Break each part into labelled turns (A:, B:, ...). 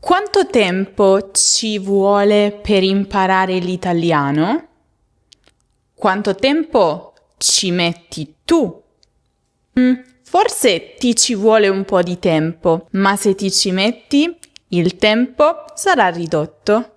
A: Quanto tempo ci vuole per imparare l'italiano? Quanto tempo ci metti tu? Forse ti ci vuole un po' di tempo, ma se ti ci metti, il tempo sarà ridotto.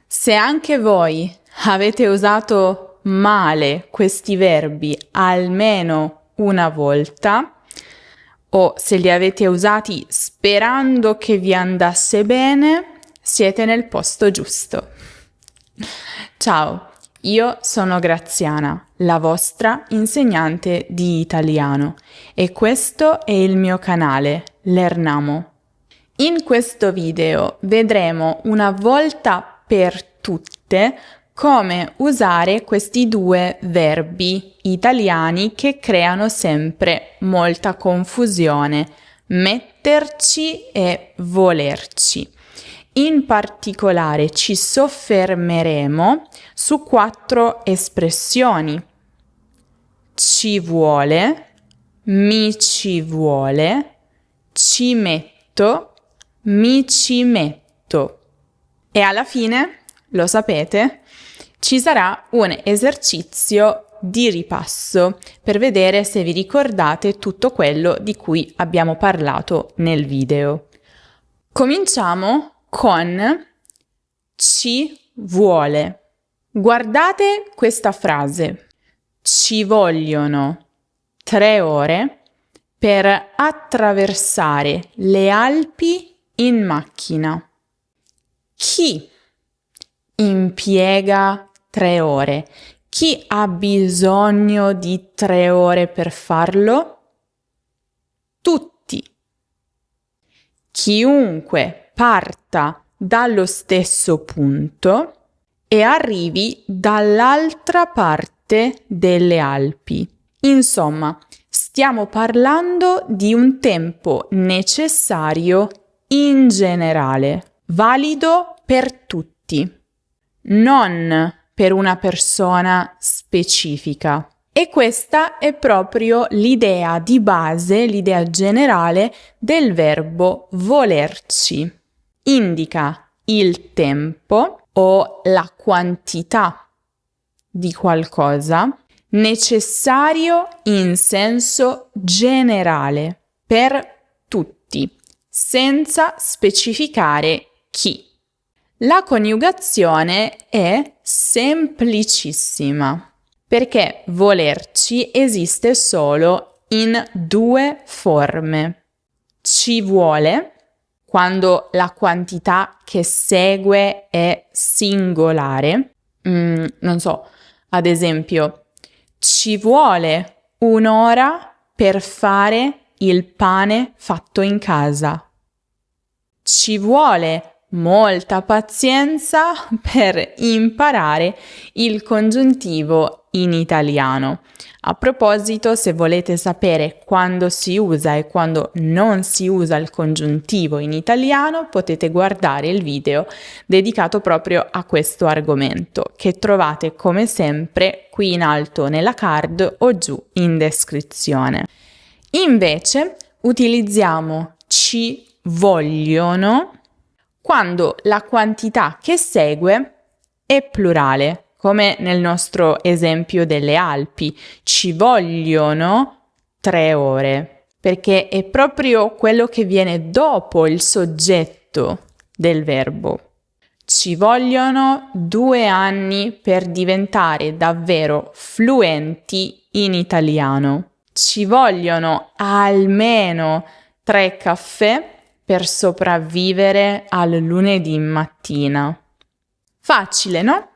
A: Se anche voi avete usato male questi verbi almeno una volta, o se li avete usati sperando che vi andasse bene, siete nel posto giusto. Ciao, io sono Graziana, la vostra insegnante di italiano, e questo è il mio canale, Lernamo. In questo video vedremo una volta per tutte come usare questi due verbi italiani che creano sempre molta confusione, metterci e volerci. In particolare ci soffermeremo su 4 espressioni: ci vuole, mi ci vuole, ci metto, mi ci metto. E alla fine, lo sapete, ci sarà un esercizio di ripasso per vedere se vi ricordate tutto quello di cui abbiamo parlato nel video. Cominciamo con ci vuole. Guardate questa frase. Ci vogliono 3 ore per attraversare le Alpi in macchina. Chi impiega 3 ore? Chi ha bisogno di 3 ore per farlo? Tutti. Chiunque parta dallo stesso punto e arrivi dall'altra parte delle Alpi. Insomma, stiamo parlando di un tempo necessario in generale, valido per tutti, non per una persona specifica. E questa è proprio l'idea di base, l'idea generale del verbo volerci. Indica il tempo o la quantità di qualcosa necessario in senso generale per tutti, senza specificare chi. La coniugazione è semplicissima, perché volerci esiste solo in 2 forme. Ci vuole, quando la quantità che segue è singolare. Non so, ad esempio, ci vuole 1 ora per fare il pane fatto in casa. Ci vuole molta pazienza per imparare il congiuntivo in italiano. A proposito, se volete sapere quando si usa e quando non si usa il congiuntivo in italiano, potete guardare il video dedicato proprio a questo argomento, che trovate come sempre qui in alto nella card o giù in descrizione. Invece, utilizziamo ci vogliono quando la quantità che segue è plurale, come nel nostro esempio delle Alpi. Ci vogliono 3 ore, perché è proprio quello che viene dopo il soggetto del verbo. Ci vogliono 2 anni per diventare davvero fluenti in italiano. Ci vogliono almeno 3 caffè per sopravvivere al lunedì mattina. Facile, no?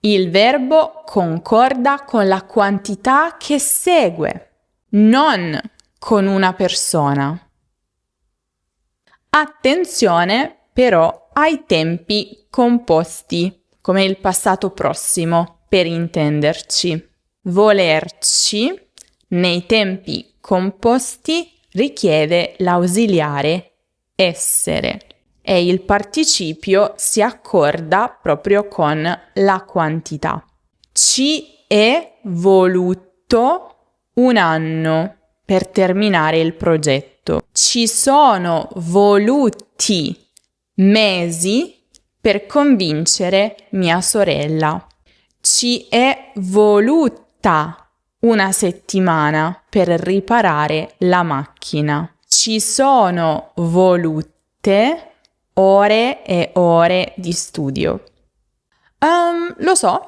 A: Il verbo concorda con la quantità che segue, non con una persona. Attenzione però ai tempi composti, come il passato prossimo, per intenderci. Volerci, nei tempi composti, richiede l'ausiliare essere e il participio si accorda proprio con la quantità. Ci è voluto 1 anno per terminare il progetto. Ci sono voluti mesi per convincere mia sorella. Ci è voluta una settimana per riparare la macchina. Ci sono volute ore e ore di studio. Lo so,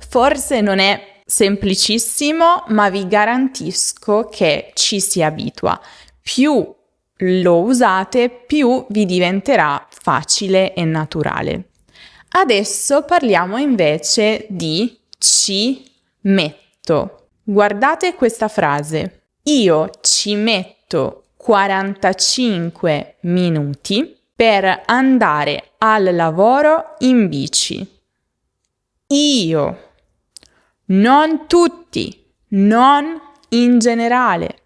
A: forse non è semplicissimo, ma vi garantisco che ci si abitua. Più lo usate, più vi diventerà facile e naturale. Adesso parliamo invece di ci metto. Guardate questa frase. Io ci metto 45 minuti per andare al lavoro in bici. Io, non tutti, non in generale.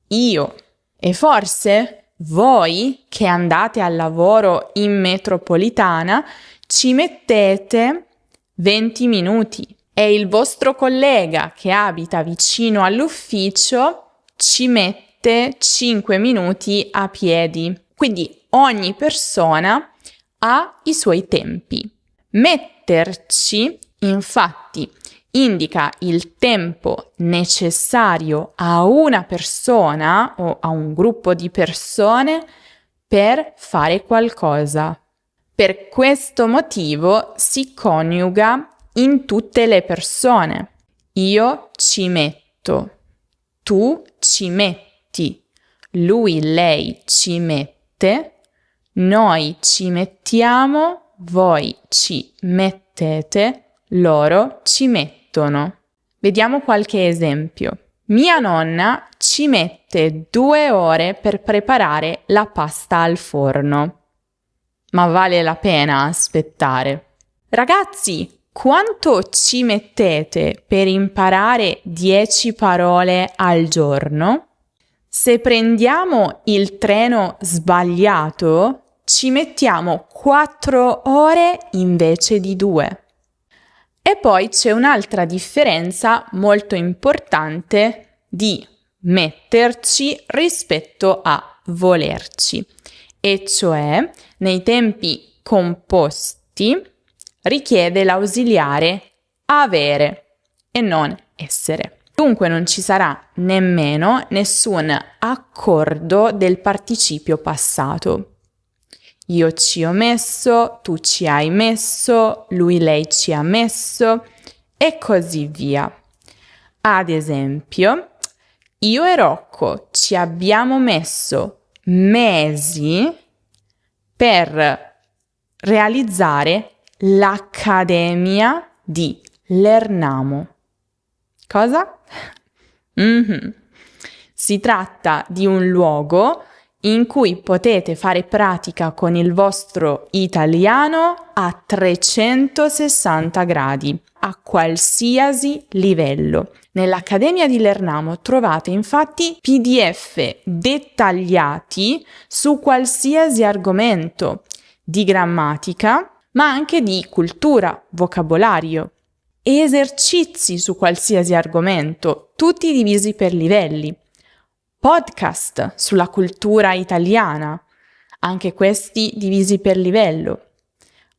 A: Io. E forse voi che andate al lavoro in metropolitana ci mettete 20 minuti e il vostro collega che abita vicino all'ufficio ci mette 5 minuti a piedi. Quindi ogni persona ha i suoi tempi. Metterci, infatti, indica il tempo necessario a una persona o a un gruppo di persone per fare qualcosa. Per questo motivo si coniuga in tutte le persone. Io ci metto, tu ci metti, lui, lei ci mette, noi ci mettiamo, voi ci mettete, loro ci mettono. Vediamo qualche esempio. Mia nonna ci mette 2 ore per preparare la pasta al forno. Ma vale la pena aspettare. Ragazzi, quanto ci mettete per imparare 10 parole al giorno? Se prendiamo il treno sbagliato, ci mettiamo 4 ore invece di 2. E poi c'è un'altra differenza molto importante di metterci rispetto a volerci, e cioè nei tempi composti richiede l'ausiliare avere e non essere. Dunque non ci sarà nemmeno nessun accordo del participio passato. Io ci ho messo, tu ci hai messo, lui, lei ci ha messo e così via. Ad esempio, io e Rocco ci abbiamo messo mesi per realizzare l'Accademia di Lernamo. Cosa? Si tratta di un luogo in cui potete fare pratica con il vostro italiano a 360 gradi, a qualsiasi livello. Nell'Accademia di Lernamo trovate infatti PDF dettagliati su qualsiasi argomento di grammatica, ma anche di cultura, vocabolario, e esercizi su qualsiasi argomento, tutti divisi per livelli. Podcast sulla cultura italiana, anche questi divisi per livello.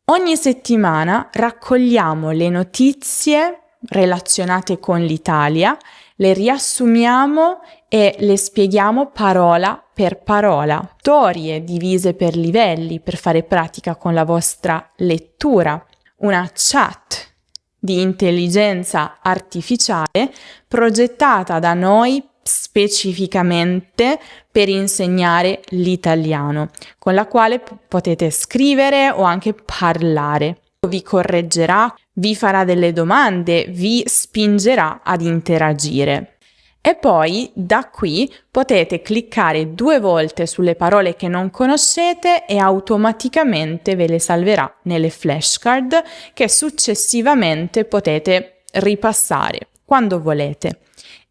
A: Ogni settimana raccogliamo le notizie relazionate con l'Italia, le riassumiamo e le spieghiamo parola per parola. Storie divise per livelli per fare pratica con la vostra lettura. Una chat di intelligenza artificiale progettata da noi specificamente per insegnare l'italiano, con la quale potete scrivere o anche parlare. Vi correggerà, vi farà delle domande, vi spingerà ad interagire. E poi da qui potete cliccare 2 volte sulle parole che non conoscete e automaticamente ve le salverà nelle flashcard che successivamente potete ripassare quando volete.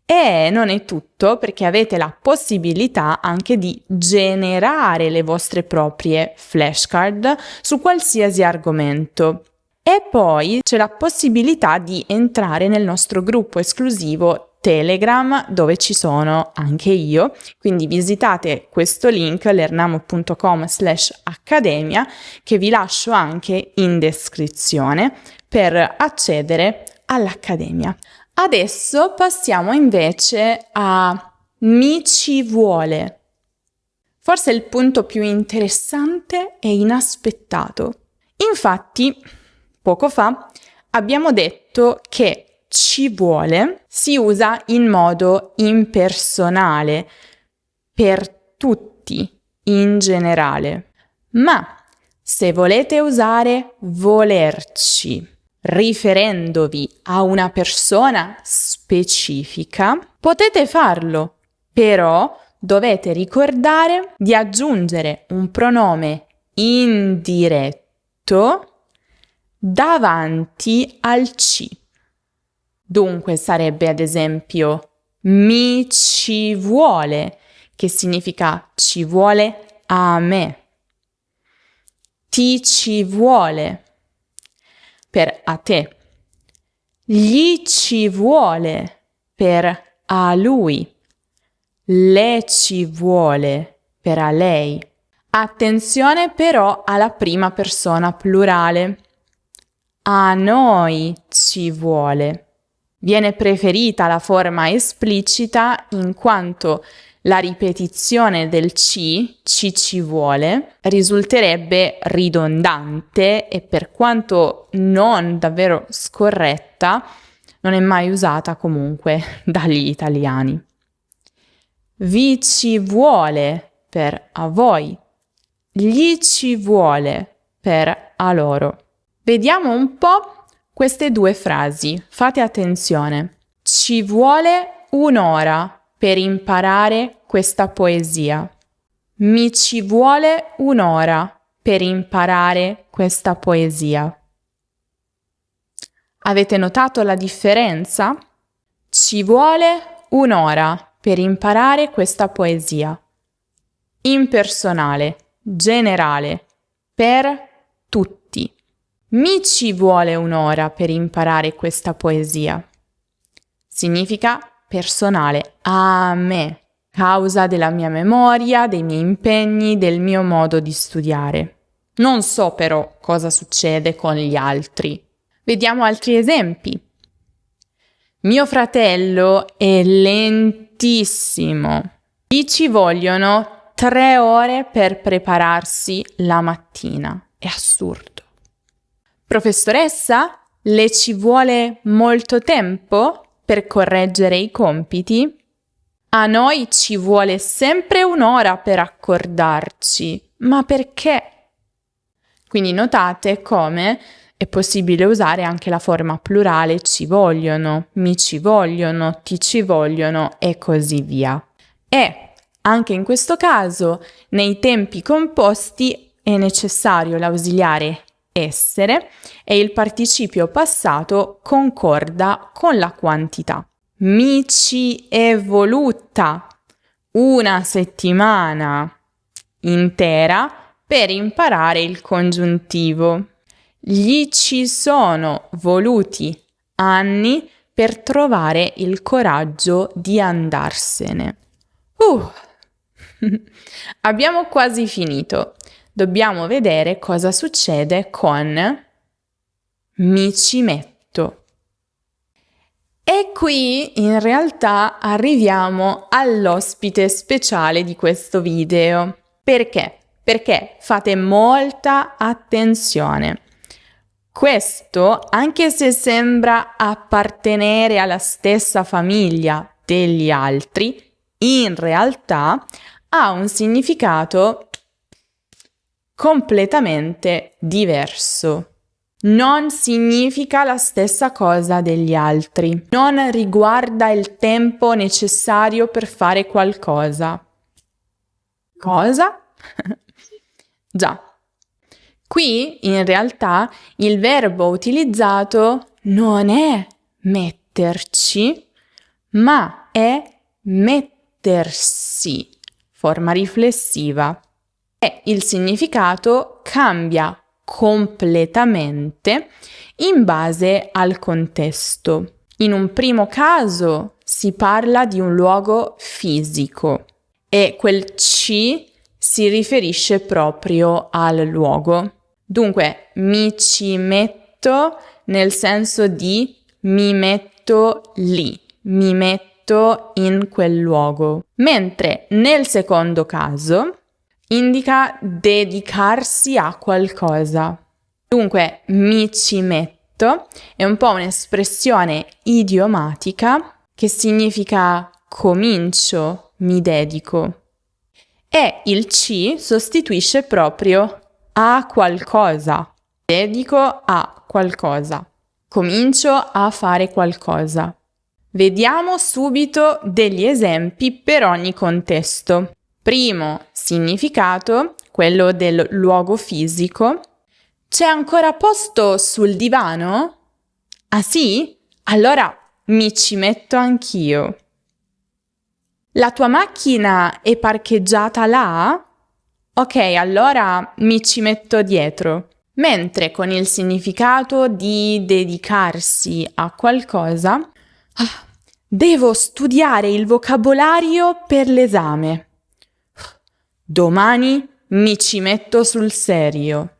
A: E non è tutto, perché avete la possibilità anche di generare le vostre proprie flashcard su qualsiasi argomento. E poi c'è la possibilità di entrare nel nostro gruppo esclusivo Telegram dove ci sono anche io, quindi visitate questo link learnamo.com/accademia che vi lascio anche in descrizione per accedere all'accademia. Adesso passiamo invece a mi ci vuole. Forse il punto più interessante e inaspettato. Infatti, poco fa abbiamo detto che ci vuole si usa in modo impersonale per tutti in generale. Ma se volete usare volerci riferendovi a una persona specifica, potete farlo, però dovete ricordare di aggiungere un pronome indiretto davanti al ci. Dunque sarebbe ad esempio mi ci vuole, che significa ci vuole a me. Ti ci vuole per a te. Gli ci vuole per a lui. Le ci vuole per a lei. Attenzione però alla prima persona plurale. A noi ci vuole. Viene preferita la forma esplicita in quanto la ripetizione del ci vuole, risulterebbe ridondante e per quanto non davvero scorretta, non è mai usata comunque dagli italiani. Vi ci vuole per a voi, gli ci vuole per a loro. Vediamo un po' queste due frasi, fate attenzione. Ci vuole un'ora per imparare questa poesia. Mi ci vuole un'ora per imparare questa poesia. Avete notato la differenza? Ci vuole un'ora per imparare questa poesia. Impersonale, generale, per tutti. Mi ci vuole un'ora per imparare questa poesia. Significa personale, a me, causa della mia memoria, dei miei impegni, del mio modo di studiare. Non so però cosa succede con gli altri. Vediamo altri esempi. Mio fratello è lentissimo. Gli ci vogliono 3 ore per prepararsi la mattina. È assurdo. Professoressa, le ci vuole molto tempo per correggere i compiti? A noi ci vuole sempre un'ora per accordarci. Ma perché? Quindi notate come è possibile usare anche la forma plurale ci vogliono, mi ci vogliono, ti ci vogliono e così via. E anche in questo caso, nei tempi composti è necessario l'ausiliare essere e il participio passato concorda con la quantità. Mi ci è voluta una settimana intera per imparare il congiuntivo. Gli ci sono voluti anni per trovare il coraggio di andarsene. Abbiamo quasi finito. Dobbiamo vedere cosa succede con mi ci metto. E qui in realtà arriviamo all'ospite speciale di questo video. Perché? Perché fate molta attenzione. Questo, anche se sembra appartenere alla stessa famiglia degli altri, in realtà ha un significato completamente diverso. Non significa la stessa cosa degli altri. Non riguarda il tempo necessario per fare qualcosa. Cosa? Già. Qui, in realtà, il verbo utilizzato non è metterci, ma è mettersi, forma riflessiva. E il significato cambia completamente in base al contesto. In un primo caso si parla di un luogo fisico e quel ci si riferisce proprio al luogo. Dunque, mi ci metto nel senso di mi metto lì, mi metto in quel luogo. Mentre nel secondo caso indica dedicarsi a qualcosa. Dunque, mi ci metto è un po' un'espressione idiomatica che significa comincio, mi dedico. E il ci sostituisce proprio a qualcosa. Dedico a qualcosa. Comincio a fare qualcosa. Vediamo subito degli esempi per ogni contesto. Primo significato, quello del luogo fisico. C'è ancora posto sul divano? Ah sì? Allora mi ci metto anch'io. La tua macchina è parcheggiata là? Ok, allora mi ci metto dietro. Mentre con il significato di dedicarsi a qualcosa, devo studiare il vocabolario per l'esame. Domani mi ci metto sul serio.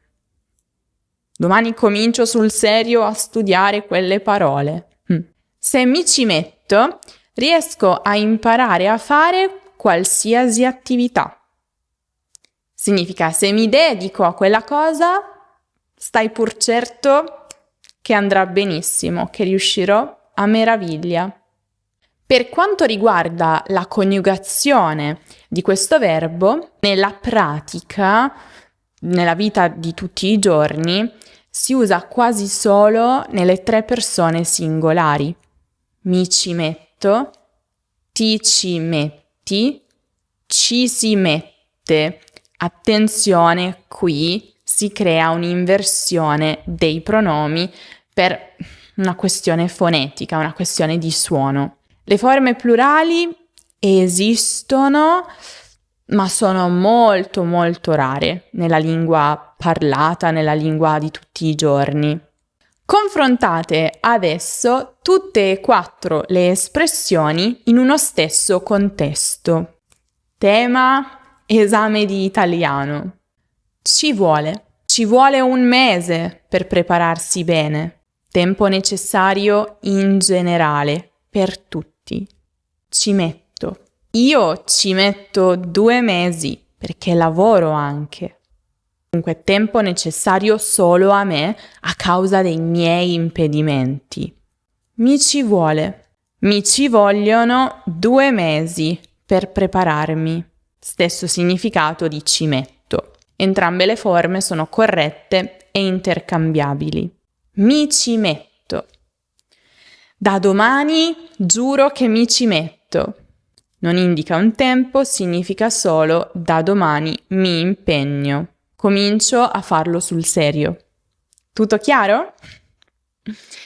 A: Domani comincio sul serio a studiare quelle parole. Se mi ci metto, riesco a imparare a fare qualsiasi attività. Significa se mi dedico a quella cosa, stai pur certo che andrà benissimo, che riuscirò a meraviglia. Per quanto riguarda la coniugazione di questo verbo, nella pratica, nella vita di tutti i giorni, si usa quasi solo nelle 3 persone singolari. Mi ci metto, ti ci metti, ci si mette. Attenzione, qui si crea un'inversione dei pronomi per una questione fonetica, una questione di suono. Le forme plurali esistono, ma sono molto molto rare nella lingua parlata, nella lingua di tutti i giorni. Confrontate adesso tutte e 4 le espressioni in uno stesso contesto. Tema: esame di italiano. Ci vuole un mese per prepararsi bene. Tempo necessario in generale, per tutti. Ci metto. Io ci metto 2 mesi perché lavoro anche. Dunque, tempo necessario solo a me a causa dei miei impedimenti. Mi ci vogliono 2 mesi per prepararmi. Stesso significato di ci metto. Entrambe le forme sono corrette e intercambiabili. Mi ci metto. Da domani giuro che mi ci metto. Non indica un tempo, significa solo da domani mi impegno. Comincio a farlo sul serio. Tutto chiaro?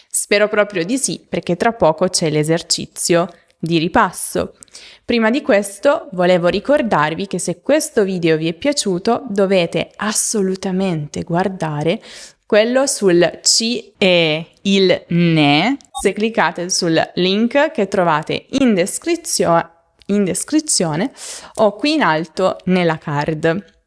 A: Spero proprio di sì, perché tra poco c'è l'esercizio di ripasso. Prima di questo volevo ricordarvi che se questo video vi è piaciuto dovete assolutamente guardare quello sul ci e il ne. Se cliccate sul link che trovate in descrizione o qui in alto nella card.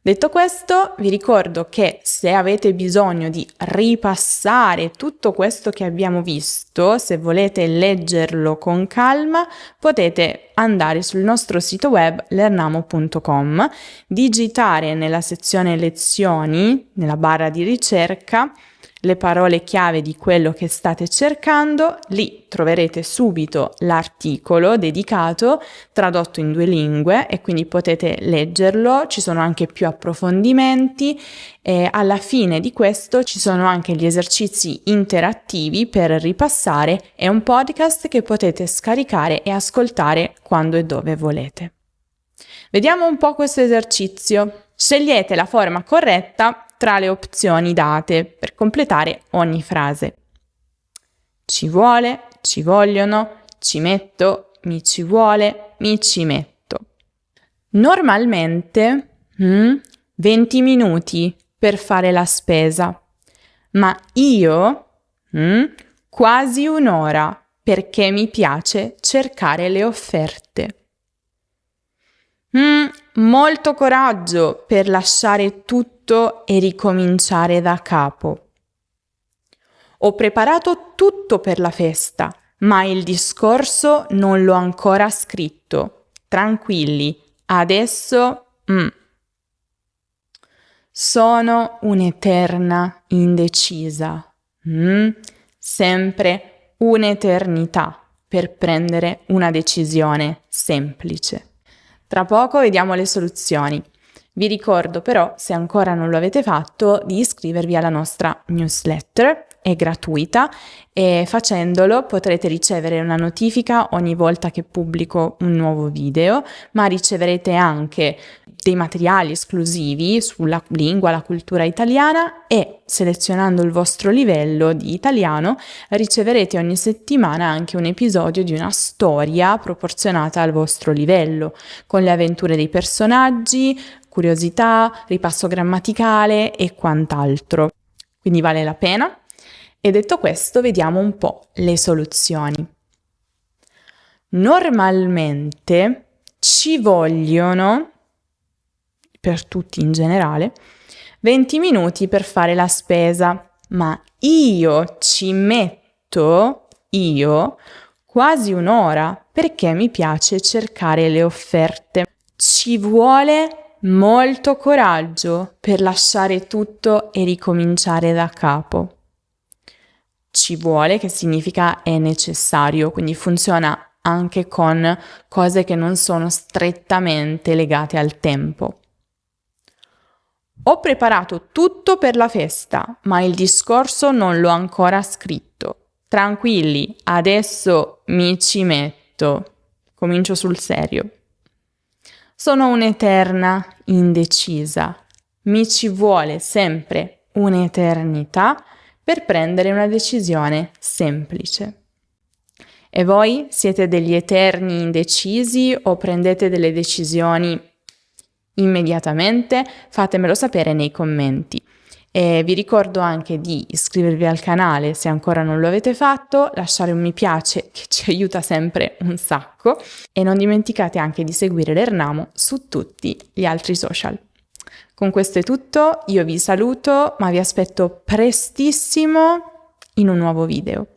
A: Detto questo, vi ricordo che se avete bisogno di ripassare tutto questo che abbiamo visto, se volete leggerlo con calma, potete andare sul nostro sito web learnamo.com, digitare nella sezione lezioni, nella barra di ricerca, le parole chiave di quello che state cercando. Lì troverete subito l'articolo dedicato, tradotto in 2 lingue, e quindi potete leggerlo. Ci sono anche più approfondimenti e alla fine di questo ci sono anche gli esercizi interattivi per ripassare. È un podcast che potete scaricare e ascoltare quando e dove volete. Vediamo un po' questo esercizio. Scegliete la forma corretta tra le opzioni date per completare ogni frase. Ci vuole, ci vogliono, ci metto, mi ci vuole, mi ci metto. Normalmente 20 minuti per fare la spesa, ma io quasi 1 ora perché mi piace cercare le offerte. Molto coraggio per lasciare tutto e ricominciare da capo. Ho preparato tutto per la festa, ma il discorso non l'ho ancora scritto. Tranquilli, adesso... Sono un'eterna indecisa. Sempre un'eternità per prendere una decisione semplice. Tra poco vediamo le soluzioni. Vi ricordo però, se ancora non lo avete fatto, di iscrivervi alla nostra newsletter, è gratuita e facendolo potrete ricevere una notifica ogni volta che pubblico un nuovo video, ma riceverete anche dei materiali esclusivi sulla lingua, la cultura italiana e selezionando il vostro livello di italiano riceverete ogni settimana anche un episodio di una storia proporzionata al vostro livello, con le avventure dei personaggi, curiosità, ripasso grammaticale e quant'altro. Quindi vale la pena. E detto questo, vediamo un po' le soluzioni. Normalmente ci vogliono, per tutti in generale, 20 minuti per fare la spesa, ma io ci metto, quasi un'ora perché mi piace cercare le offerte. Ci vuole molto coraggio per lasciare tutto e ricominciare da capo. Ci vuole, che significa è necessario, quindi funziona anche con cose che non sono strettamente legate al tempo. Ho preparato tutto per la festa, ma il discorso non l'ho ancora scritto. Tranquilli, adesso mi ci metto. Comincio sul serio. Sono un'eterna indecisa. Mi ci vuole sempre un'eternità per prendere una decisione semplice. E voi siete degli eterni indecisi o prendete delle decisioni immediatamente? Fatemelo sapere nei commenti. E vi ricordo anche di iscrivervi al canale se ancora non lo avete fatto, lasciare un mi piace che ci aiuta sempre un sacco e non dimenticate anche di seguire l'Ernamo su tutti gli altri social. Con questo è tutto, io vi saluto, ma vi aspetto prestissimo in un nuovo video.